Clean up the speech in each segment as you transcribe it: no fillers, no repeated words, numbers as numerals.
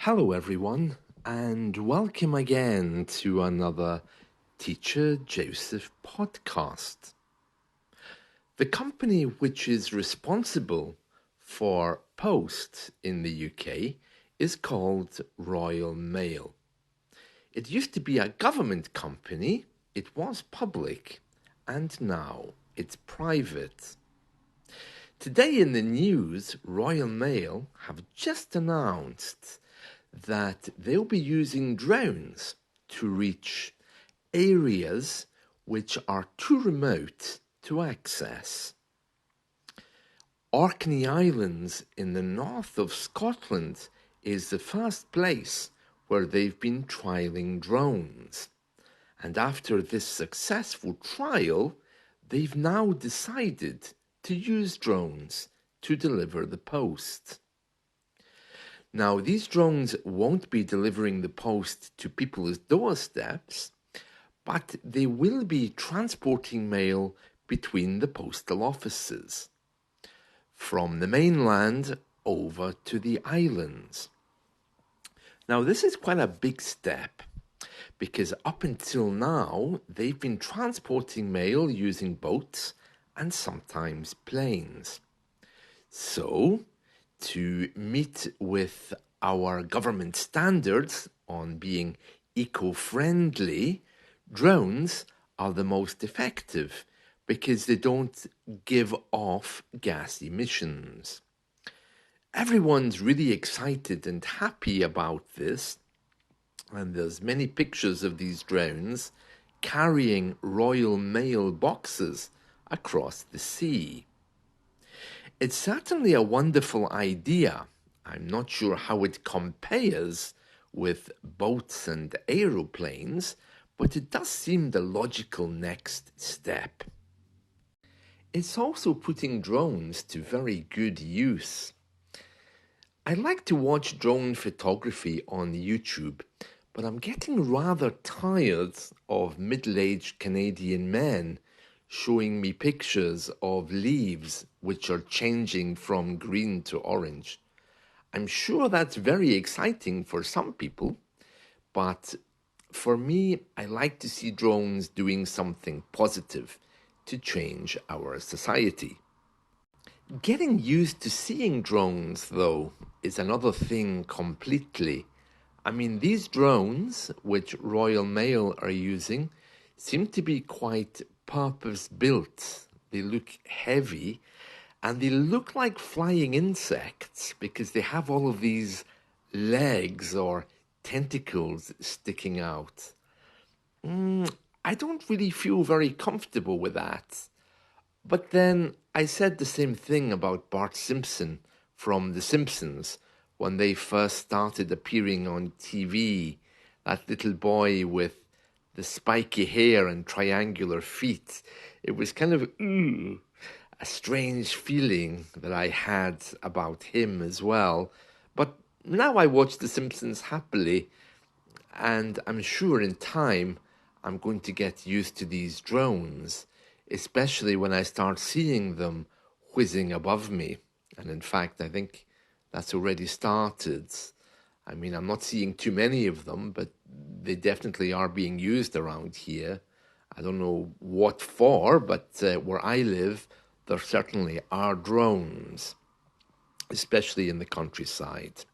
Hello, everyone, and welcome again to another Teacher Joseph podcast. The company which is responsible for post in the UK is called Royal Mail. It used to be a government company, it was public, and now it's private. Today in the news, Royal Mail have just announced that they'll be using drones to reach areas which are too remote to access. Orkney Islands in the north of Scotland is the first place where they've been trialling drones. And after this successful trial, they've now decided to use drones to deliver the post. Now, these drones won't be delivering the post to people's doorsteps, but they will be transporting mail between the postal offices, from the mainland over to the islands. Now, this is quite a big step, because up until now, they've been transporting mail using boats and sometimes planes. So, to meet with our government standards on being eco-friendly, drones are the most effective because they don't give off gas emissions. Everyone's really excited and happy about this, and there's many pictures of these drones carrying Royal Mail boxes across the sea. It's certainly a wonderful idea. I'm not sure how it compares with boats and aeroplanes, but it does seem the logical next step. It's also putting drones to very good use. I like to watch drone photography on YouTube, but I'm getting rather tired of middle-aged Canadian men showing me pictures of leaves which are changing from green to orange. I'm sure that's very exciting for some people, but for me, I like to see drones doing something positive to change our society. Getting used to seeing drones, though, is another thing completely. I mean, these drones, which Royal Mail are using, seem to be quite purpose-built. They look heavy, and they look like flying insects because they have all of these legs or tentacles sticking out. I don't really feel very comfortable with that. But then I said the same thing about Bart Simpson from The Simpsons when they first started appearing on TV. That little boy with the spiky hair and triangular feet. It was kind of a strange feeling that I had about him as well. But now I watch The Simpsons happily, and I'm sure in time I'm going to get used to these drones, especially when I start seeing them whizzing above me. And in fact, I think that's already started. I mean, I'm not seeing too many of them, but they definitely are being used around here. I don't know what for, but where I live, there certainly are drones, especially in the countryside.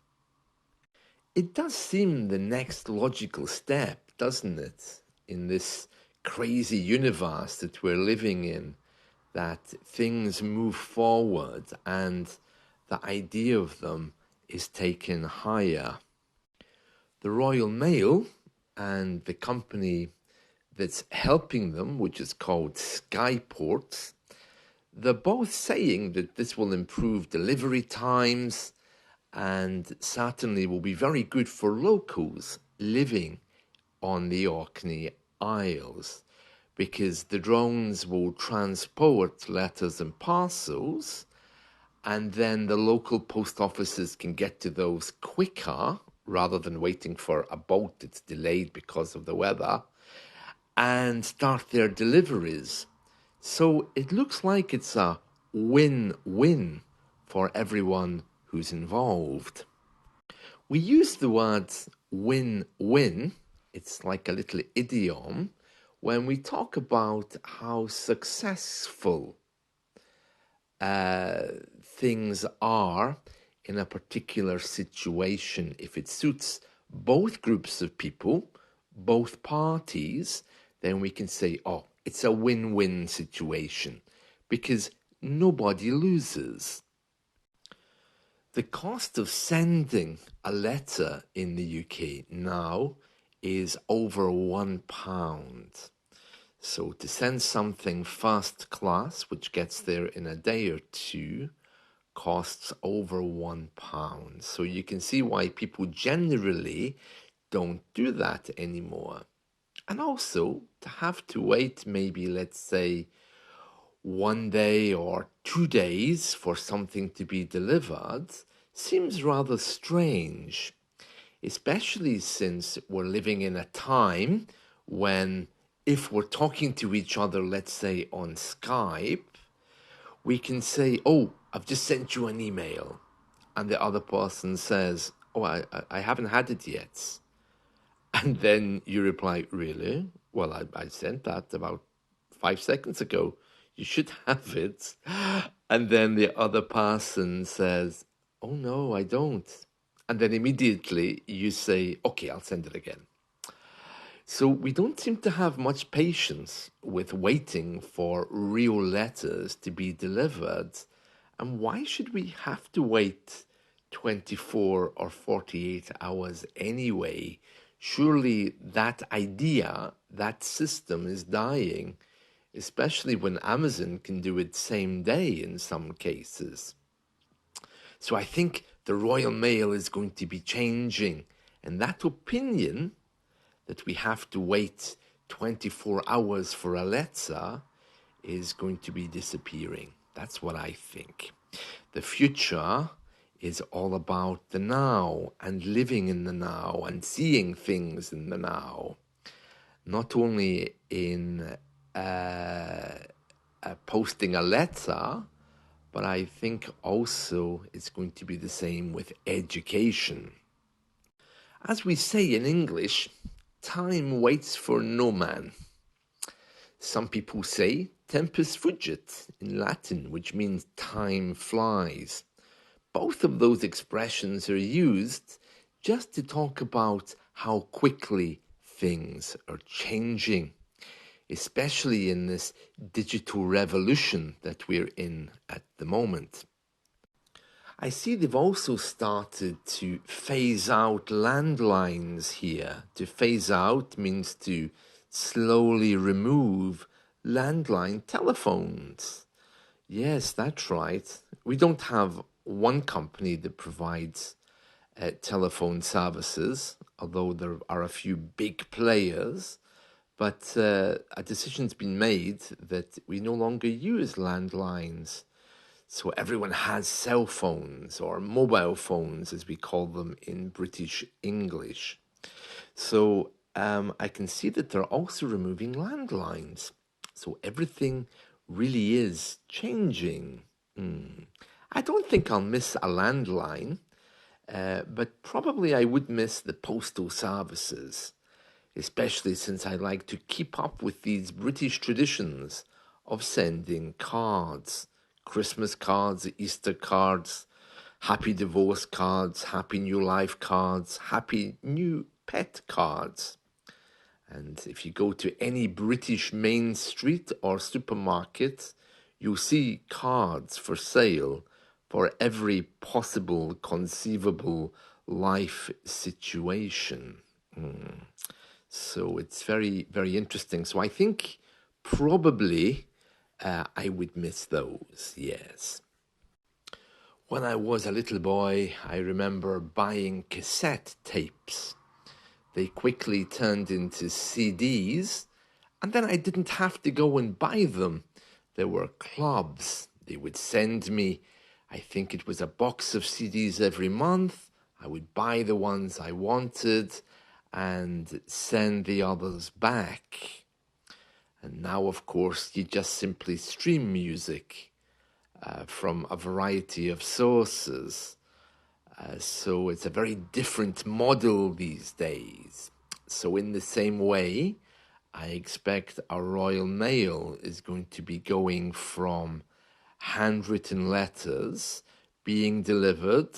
It does seem the next logical step, doesn't it, in this crazy universe that we're living in, that things move forward and the idea of them is taken higher. The Royal Mail and the company that's helping them, which is called Skyports, they're both saying that this will improve delivery times and certainly will be very good for locals living on the Orkney Isles, because the drones will transport letters and parcels, and then the local post offices can get to those quicker rather than waiting for a boat that's delayed because of the weather, and start their deliveries. So it looks like it's a win-win for everyone who's involved. We use the word win-win, it's like a little idiom, when we talk about how successful things are in a particular situation. If it suits both groups of people, both parties, then we can say, oh, it's a win-win situation because nobody loses. The cost of sending a letter in the UK now is over £1. So to send something first class, which gets there in a day or two, costs over £1. So you can see why people generally don't do that anymore. And also to have to wait maybe, let's say, 1 day or 2 days for something to be delivered seems rather strange, especially since we're living in a time when if we're talking to each other, let's say on Skype, we can say, oh, I've just sent you an email. And the other person says, oh, I haven't had it yet. And then you reply, really? Well, I sent that about 5 seconds ago. You should have it. And then the other person says, oh, no, I don't. And then immediately you say, okay, I'll send it again. So we don't seem to have much patience with waiting for real letters to be delivered. And why should we have to wait 24 or 48 hours anyway? Surely that idea, that system is dying, especially when Amazon can do it same day in some cases. So I think the Royal Mail is going to be changing, and that opinion that we have to wait 24 hours for a letter is going to be disappearing. That's what I think. The future is all about the now and living in the now and seeing things in the now. Not only in posting a letter, but I think also it's going to be the same with education. As we say in English, time waits for no man. Some people say tempus fugit in Latin, which means time flies. Both of those expressions are used just to talk about how quickly things are changing, especially in this digital revolution that we're in at the moment. I see they've also started to phase out landlines here. To phase out means to slowly remove landline telephones. Yes, that's right. We don't have one company that provides telephone services, although there are a few big players. But a decision's been made that we no longer use landlines. So everyone has cell phones or mobile phones, as we call them in British English. So I can see that they're also removing landlines. So everything really is changing. I don't think I'll miss a landline, but probably I would miss the postal services, especially since I like to keep up with these British traditions of sending cards. Christmas cards, Easter cards, happy divorce cards, happy new life cards, happy new pet cards. And if you go to any British main street or supermarket, you'll see cards for sale for every possible conceivable life situation. So it's very, very interesting. So I think probably I would miss those, yes. When I was a little boy, I remember buying cassette tapes. They quickly turned into CDs, and then I didn't have to go and buy them. There were clubs. They would send me, I think it was a box of CDs every month. I would buy the ones I wanted and send the others back. And now, of course, you just simply stream music from a variety of sources. So it's a very different model these days. So in the same way, I expect our Royal Mail is going to be going from handwritten letters being delivered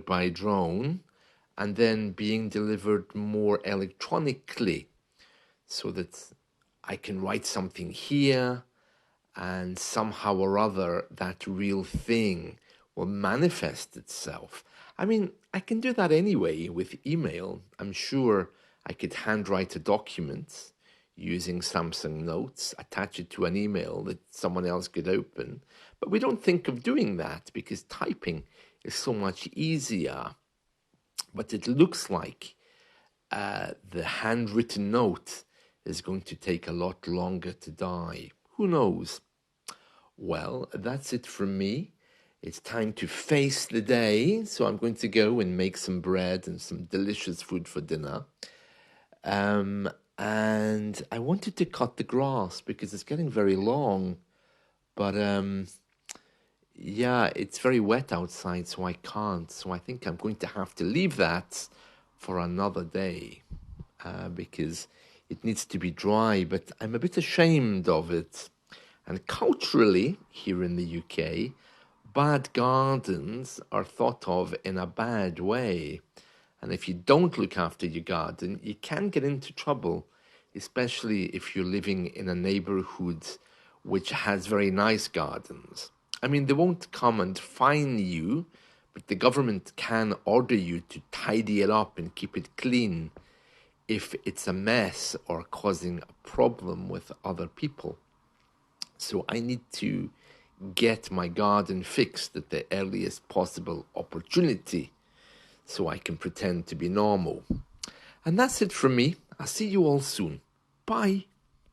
by drone, and then being delivered more electronically, so that I can write something here, and somehow or other that real thing will manifest itself. I mean, I can do that anyway with email. I'm sure I could handwrite a document using Samsung Notes, attach it to an email that someone else could open. But we don't think of doing that because typing is so much easier. But it looks like the handwritten note is going to take a lot longer to die. Who knows? Well, that's it from me. It's time to face the day, so I'm going to go and make some bread and some delicious food for dinner. And I wanted to cut the grass because it's getting very long, but yeah, it's very wet outside, so I can't. So I think I'm going to have to leave that for another day because it needs to be dry, but I'm a bit ashamed of it. And culturally, here in the UK, bad gardens are thought of in a bad way. And if you don't look after your garden, you can get into trouble, especially if you're living in a neighborhood which has very nice gardens. I mean, they won't come and fine you, but the government can order you to tidy it up and keep it clean if it's a mess or causing a problem with other people. So I need to get my garden fixed at the earliest possible opportunity so I can pretend to be normal. And that's it from me. I'll see you all soon. Bye.